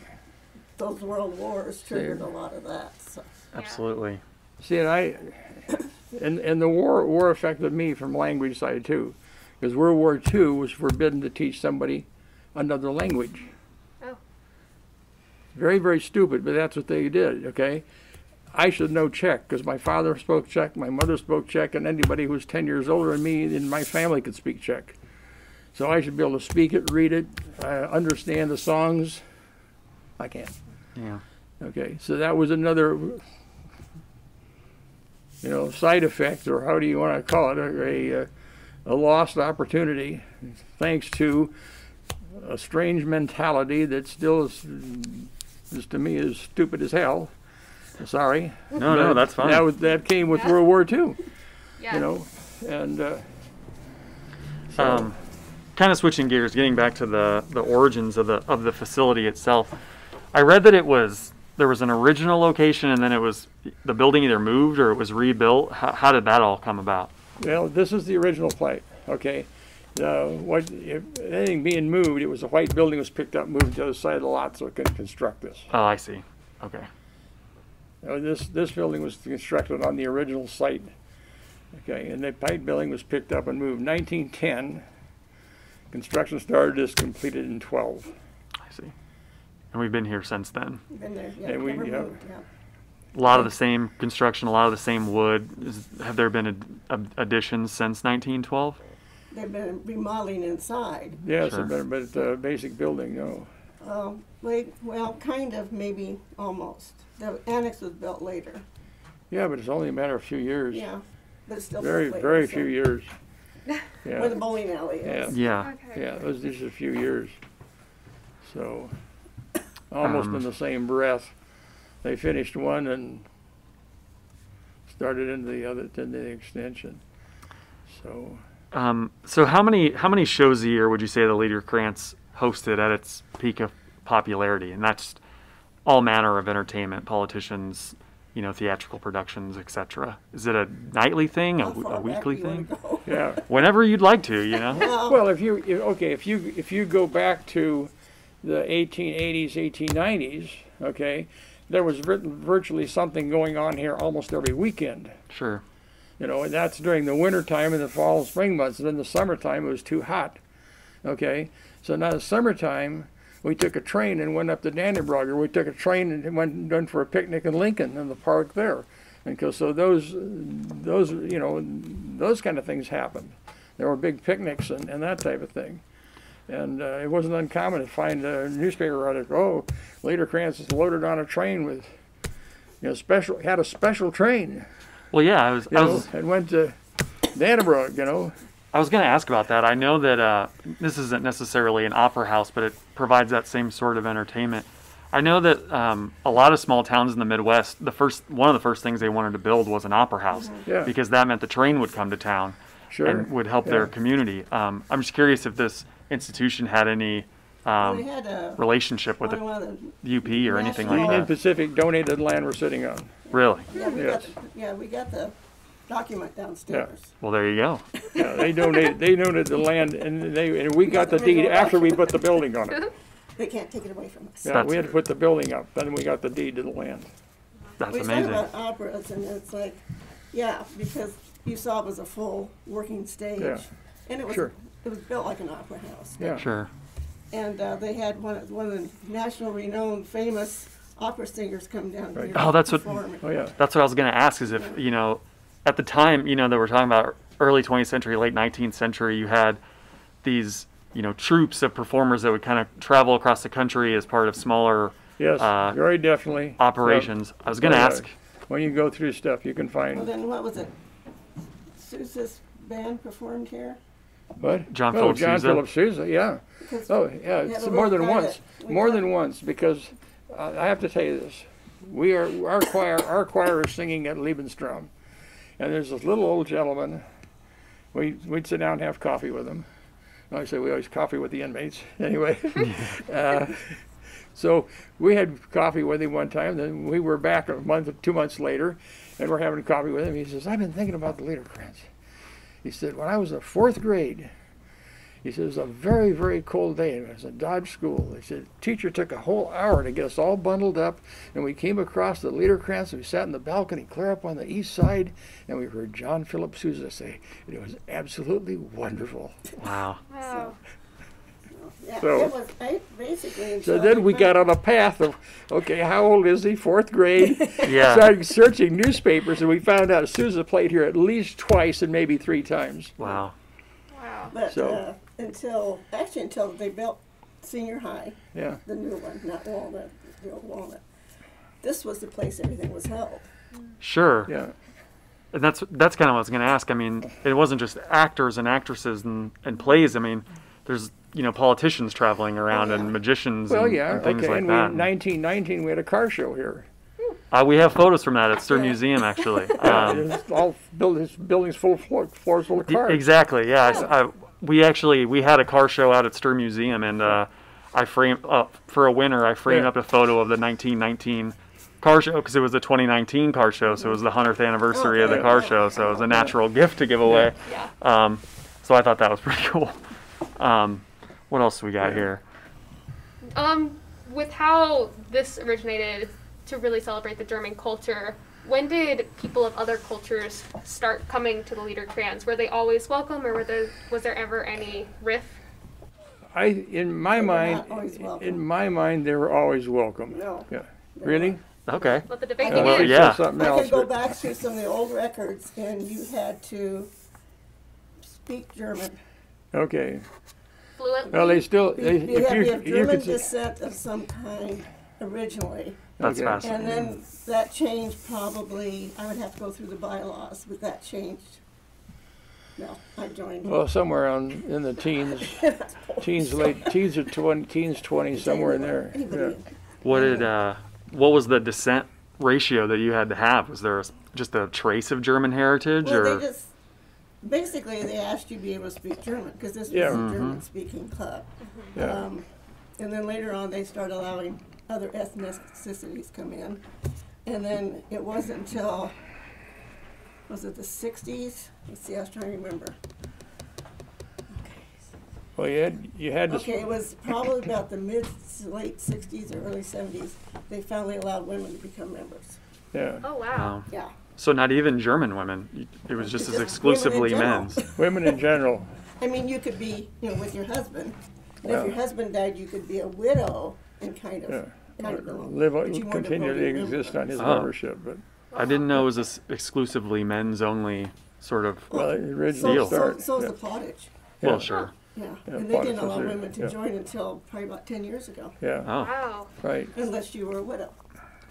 those world wars triggered a lot of that. So. Absolutely. See, and the war affected me from language side too, because World War II was forbidden to teach somebody another language. Oh. Very, very stupid, but that's what they did, okay? I should know Czech, because my father spoke Czech, my mother spoke Czech, and anybody who was 10 years older than me in my family could speak Czech. So I should be able to speak it, read it, understand the songs. I can't. Yeah. Okay, so that was another, side effect, or how do you want to call it, a lost opportunity, thanks to a strange mentality that still is to me, is stupid as hell. Sorry. No, that's fine. That came with World War II, Yeah. and Kind of switching gears, getting back to the origins of the facility itself. I read that there was an original location, and then the building either moved or it was rebuilt. How did that all come about? well, this is the original plate, okay? If anything being moved, it was a white building was picked up, moved to the other side of the lot so it could construct this. Oh, I see. Okay. This building was constructed on the original site, okay? And the pipe building was picked up and moved 1910. Construction started, is completed in 12. I see. And we've been here since then. Been there, yeah, And we- never yeah. moved, yeah. A lot of the same construction, a lot of the same wood. Have there been additions since 1912? They've been remodeling inside. Yes, Sure. but basic building, no. Well, kind of, maybe, almost. The annex was built later. Yeah, but it's only a matter of a few years. Yeah. but it's still very, later, very so- few years. Where Yeah, the bowling alley is. Yeah. Okay. yeah, it was just a few years. So, almost in the same breath, they finished one and started into the other, into the extension. So, So how many shows a year would you say the Liederkranz hosted at its peak of popularity? And that's all manner of entertainment, politicians, theatrical productions, etc. Is it a nightly thing, How a far weekly back do you thing? wanna go? yeah. Whenever you'd like to, Well, if you go back to the 1880s, 1890s, okay, there was virtually something going on here almost every weekend. Sure. And that's during the winter time and the fall and spring months. And in the summertime, it was too hot. Okay, so now the summertime, we took a train and went up to Dannebrog, or we took a train and went for a picnic in Lincoln in the park there. And so those kind of things happened. There were big picnics and that type of thing. And it wasn't uncommon to find a newspaper article, oh, Liederkranz is loaded on a train with, had a special train. Well, yeah, and went to Dannebrog, I was going to ask about that. I know that this isn't necessarily an opera house, but it provides that same sort of entertainment. I know that a lot of small towns in the Midwest, one of the first things they wanted to build was an opera house, Yeah. because that meant the train would come to town Sure. and would help their community. I'm just curious if this institution had any We had a, relationship with the one of the, UP or anything National- like Union that. Pacific donated land we're sitting on. Really? Yes. we got the document downstairs. Well, there you go. Yeah, they donated the land, and we got the deed after we put the building on it. They can't take it away from us. Yeah, we had to put the building up, then we got the deed to the land. That's We talk amazing. about operas, and it's like, yeah, because you saw it was a full working stage. Yeah. And it was Sure. built like an opera house. Yeah. Sure. And they had one of the national renowned famous opera singers come down here. Oh, that's what- perform. Oh, yeah. That's what I was going to ask, is if, at the time, that we're talking about early 20th century, late 19th century, you had these, troops of performers that would kind of travel across the country as part of smaller Yes, very definitely. operations. I was going to Yeah. ask, When you go through stuff, you can Well, find, then what was it? Sousa's band performed here? what? John Oh, Philip John Sousa. Philip Sousa, yeah. Because Oh, yeah, we had it's a more little than guy once. that we More got- than once, because I have to tell you this. Our choir is singing at Liebenstrom. And there's this little old gentleman. We'd sit down and have coffee with him. I say we always coffee with the inmates. Anyway, so we had coffee with him one time. Then we were back a month or 2 months later, and we're having coffee with him. He says, "I've been thinking about the Liederkranz." He said, "When I was in 4th grade," he said, "it was a very, very cold day. It was at Dodge School." He said, "Teacher took a whole hour to get us all bundled up, and we came across the Liederkranz, and we sat in the balcony clear up on the east side, and we heard John Philip Sousa say, it was absolutely wonderful." Wow. Wow. Yeah, So- it was basically. So then we got on a path of, okay, how old is he? 4th grade. Yeah. Started searching newspapers, and we found out Sousa played here at least twice and maybe 3 times. Wow. Wow. But So- until they built Senior High, Yeah. the new one, not Walnut, the old Walnut. This was the place everything was held. Sure. Yeah. And that's kind of what I was going to ask. I mean, it wasn't just actors and actresses and plays. I mean, there's, politicians traveling around Oh, yeah. and magicians Well, and, yeah. and things Okay. like And that. in 1919, we had a car show here. We have photos from that at Stuhr Museum, actually. It's all buildings full of floors full of cars. Exactly. Yeah. We had a car show out at Stuhr Museum, and I framed up for a winner. I framed Yeah. up a photo of the 1919 car show because it was the 2019 car show, so it was the 100th anniversary of the car show. So it was a natural gift to give away. Yeah. So I thought that was pretty cool. What else do we got here? With how this originated to really celebrate the German culture, when did people of other cultures start coming to the Liederkranz? Were they always welcome, or was there ever any riff? In my were mind, not always welcome. in my mind, they were always welcome. No. Yeah. Really? Okay. Let the debate Well, begin. yeah. Something I else. could go but- back through some of the old records, and you had to speak German. Okay. Fluently. Well, they still. You had to have you German could. descent of some kind, originally. That's Okay. fascinating. And then that changed probably, I would have to go through the bylaws, but that changed. No, I joined. Well, somewhere in the teens, teens or 20s, somewhere in there. Anybody- Yeah. What was the descent ratio that you had to have? Was there just a trace of German heritage, Well, or? they just, basically they asked you to be able to speak German, because this was Yeah. a German-speaking club. Yeah. And then later on, they started allowing other ethnicities come in. And then it wasn't until, was it the 60s? Let's see, I was trying to remember. Well, you had to. Okay, it was probably about the late 60s or early 70s. They finally allowed women to become members. Yeah. Oh, wow. Wow. Yeah. So not even German women. It was just as Just exclusively women in general. men's. Women in general. I mean, you could be, with your husband. And Yeah. if your husband died, you could be a widow and kind of Yeah. belong. Live But you weren't a continue to voting member. exist on his Oh. membership, but I didn't know it was exclusively men's only sort of. well, it So, originally Deal. started. so is yeah. the pottage. Well, sure. Yeah. Yeah, And they didn't pottage allow was there, women to yeah. join until probably about 10 years ago, Yeah. Oh, Wow. Right. unless you were a widow.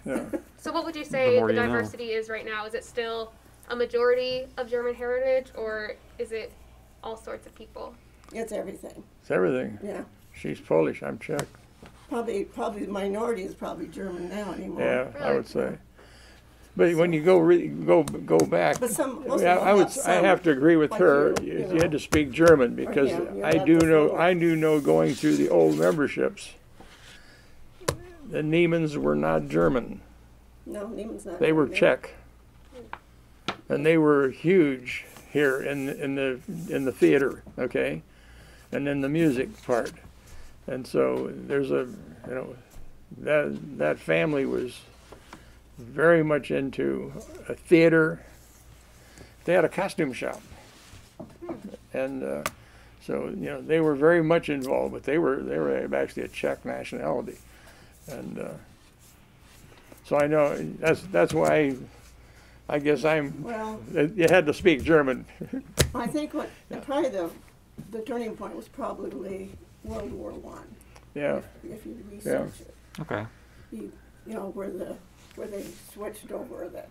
Yeah. So what would you The say more the you know. diversity is right now? Is it still a majority of German heritage, or is it all sorts of people? It's everything. It's everything. Yeah. She's Polish. I'm Czech. Probably the minority is probably German now anymore. Yeah, I Really? would say. But when you go back, But most yeah, of them I have to agree with like her. you You had to speak German because yeah, you I have do to know follow. I do know going through the old memberships, the Niemans were not German. No, Neiman's not. They were German. Czech, and they were huge here in the theater, okay, and in the music part. And so there's that family was very much into a theater. They had a costume shop, and so they were very much involved. But they were actually a Czech nationality, and so I know that's why I guess Well, you had to speak German. I think probably the turning point was probably World War One. Yeah, If you research it, okay. where they switched over that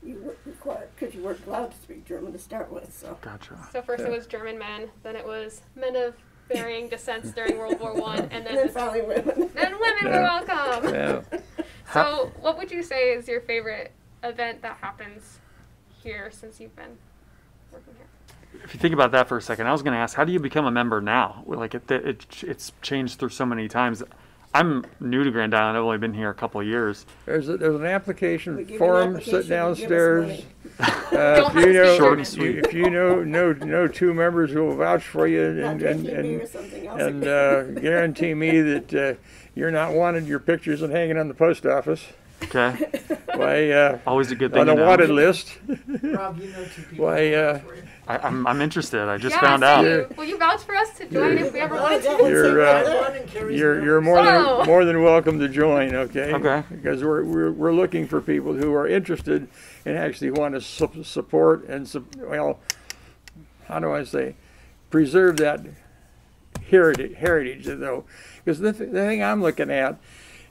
you weren't required, because you weren't allowed to speak German to start with. So Gotcha. So first it was German men, then it was men of varying descents during World War I, and and then then finally women. then women were welcome. yeah. So what would you say is your favorite event that happens here since you've been working here? If you think about that for a second, I was going to ask, how do you become a member now? Like it's changed through so many times. I'm new to Grand Island. I've only been here a couple of years. There's an We application give you an form. application, Sit you give us downstairs. money. Don't have to speak Short German. and sweet. If you know two members who will vouch for you Not and drinking beer or something else. guarantee me that you're not wanted, your pictures and hanging on the post office. Okay. Why Always a good thing on to the know. wanted list? Rob, you know two people. Why I'm interested. I just Yeah, found so out. Will you vouch for us to join if we ever wanted to? you're more than welcome to join. Okay. Okay. Because we're looking for people who are interested and actually want to support and how do I say, preserve that heritage though, because the thing I'm looking at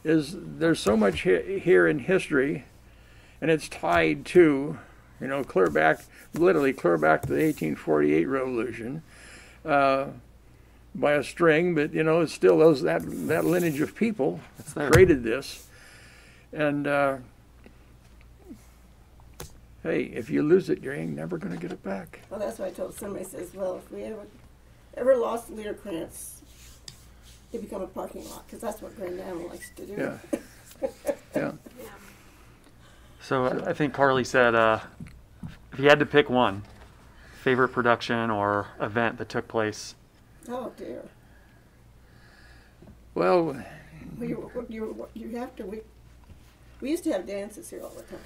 is there's so much here in history, and it's tied to, literally clear back to the 1848 revolution, by a string, but it's still that lineage of people there. created this, and hey, if you lose it, you ain't never going to get it back. Well, that's why I told somebody, says, well, if we ever lost Liederkranz, it become a parking lot, because that's what Grand Island likes to do. Yeah. Yeah. So I think Carly said, if you had to pick one, favorite production or event that took place. Oh dear. Well, You have to. We used to have dances here all the time.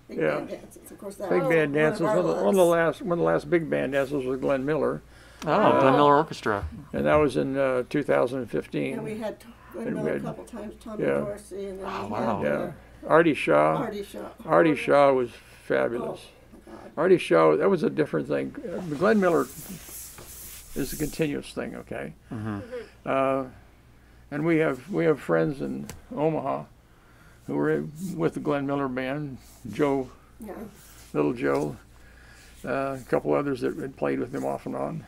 Big Yeah. band dances. Of course, that big was band dances. One of our loves. One of the last big band dances was Glenn Miller, Oh, Glenn Miller Orchestra. and that was in 2015. And we had Glenn And we Miller a had- couple times, Tommy yeah. Dorsey, and then Oh, we wow. had Yeah, Artie Shaw. Artie Shaw. Artie Shaw was fabulous. Oh, God. Artie Shaw, that was a different thing. Glenn Miller is a continuous thing, okay? Mm-hmm. And we have friends in Omaha who were with the Glenn Miller Band, Joe, Yeah. Little Joe, a couple others that had played with him off and on.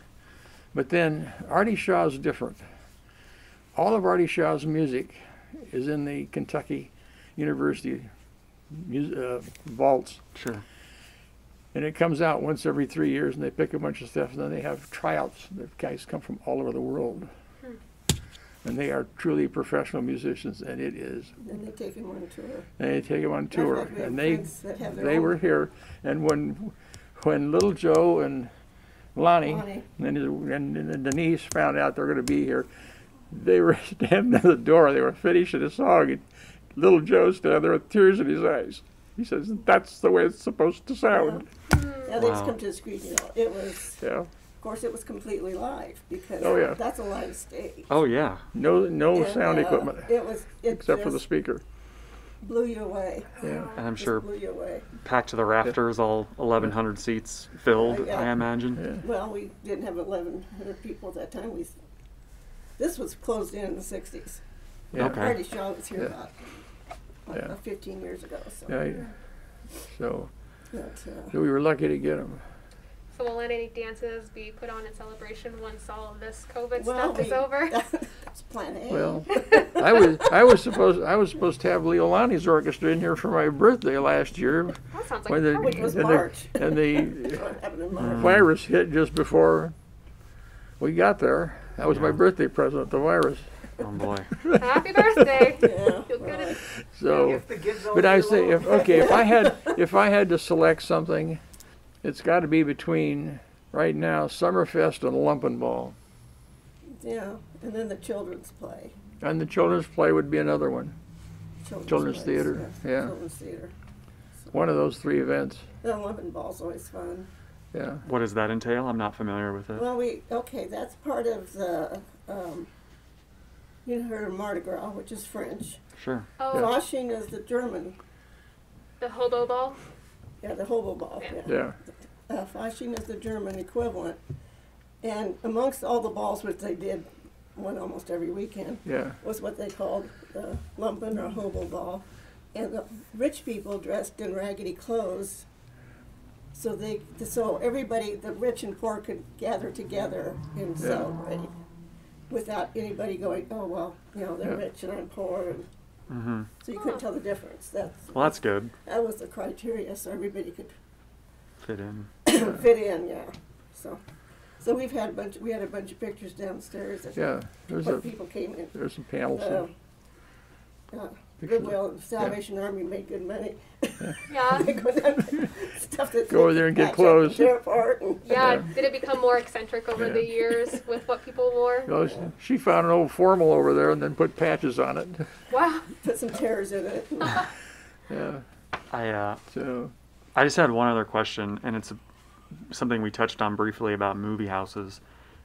But then Artie Shaw's different. All of Artie Shaw's music is in the Kentucky University vaults. Sure. And it comes out once every 3 years, and they pick a bunch of stuff, and then they have tryouts. The guys come from all over the world. And they are truly professional musicians, and it is. And they take him on tour. And they take them on tour. Like we have And friends that have their they own- were here. And when Little Joe and Lonnie Lonnie. and Denise found out they were going to be here, they were standing at the door. They were finishing a song, and Little Joe stood there with tears in his eyes. He says, "That's the way it's supposed to sound." Yeah, they just Wow. come to the screen, you know. It was, Yeah. of course, it was completely live because Oh, yeah. that's a live stage. Oh yeah. No And, sound equipment It except for the just speaker. blew you away. Yeah. And I'm Just sure blew you away. packed to the rafters, all 1,100 seats filled, Yeah. I imagine. Yeah. Well, we didn't have 1,100 people at that time. This was closed in the 60s. Yeah. Okay. Artie Shaw was here Yeah. about Yeah. 15 years ago. So, Yeah. So but, we were lucky to get them. So will any dances be put on in celebration once all of this COVID well, stuff is over? That's plan A. Well, I was supposed to have Leolani's orchestra in here for my birthday last year. That sounds like When a Which party. was and March. and the What happened in March? virus hit just before we got there. That was my birthday present, the virus. Oh boy. Happy birthday! Yeah, Feel good. right. So, Gift that gives all but I year say, long. if I had to select something, it's got to be between right now Summerfest and Lumpin' Ball, Yeah, and then the children's play. and the children's play would be another one. Children's plays, theater, yeah. Children's theater. One of those three events. The Lemon Ball's always fun. Yeah. What does that entail? I'm not familiar with it. Well, that's part of the, you heard of Mardi Gras, which is French. Sure. Oh, Fasching is the German, the hobo ball. yeah, the hobo ball. Yeah. Fasching is the German equivalent. And amongst all the balls, which they did one almost every weekend, Yeah. was what they called the lumpen or hobo ball. And the rich people dressed in raggedy clothes. So everybody, the rich and poor, could gather together and Yeah. celebrate without anybody going, oh, well, you know, they're Yeah. rich and I'm poor. And Mm-hmm. so you couldn't tell the difference. Well, that's good. That was the criteria, so everybody could Fit in. fit in, yeah. So we had a bunch of pictures downstairs of Yeah. what people came in. There's some panels. Uh, Pictures. Goodwill and Salvation Army made good money. Yeah. They go down- stuff that Go over there and get patch up clothes. and tear apart and Yeah. Yeah. Did it become more eccentric over Yeah. the years with what people wore? Well, she found an old formal over there and then put patches on it. Wow. put some tears in it. Yeah. So I just had one other question, and it's something we touched on briefly about movie houses.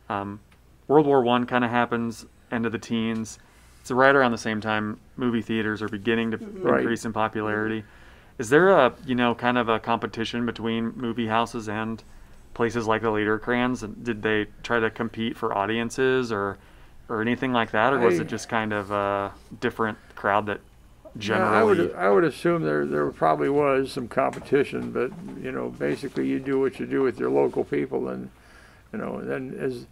World War I kind of happens, end of the teens. It's right around the same time movie theaters are beginning to Right. increase in popularity. Is there a, kind of a competition between movie houses and places like the Liederkranz? Did they try to compete for audiences or anything like that, or was it just kind of a different crowd that generally? I would assume there probably was some competition, but basically you do what you do with your local people, and then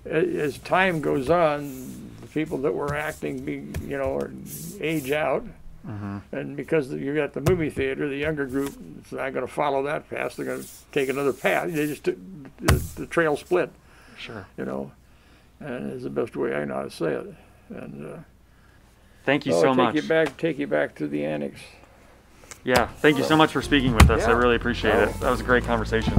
as time goes on, the people that were acting, age out, Mm-hmm. and because you got the movie theater, the younger group is not going to follow that path. They're going to take another path. They just the trail split, Sure. and it's the best way I know how to say it. And Thank you so much. Take you back to the annex. Yeah, thank you so much for speaking with us. I Yeah. really appreciate it. That was a great conversation.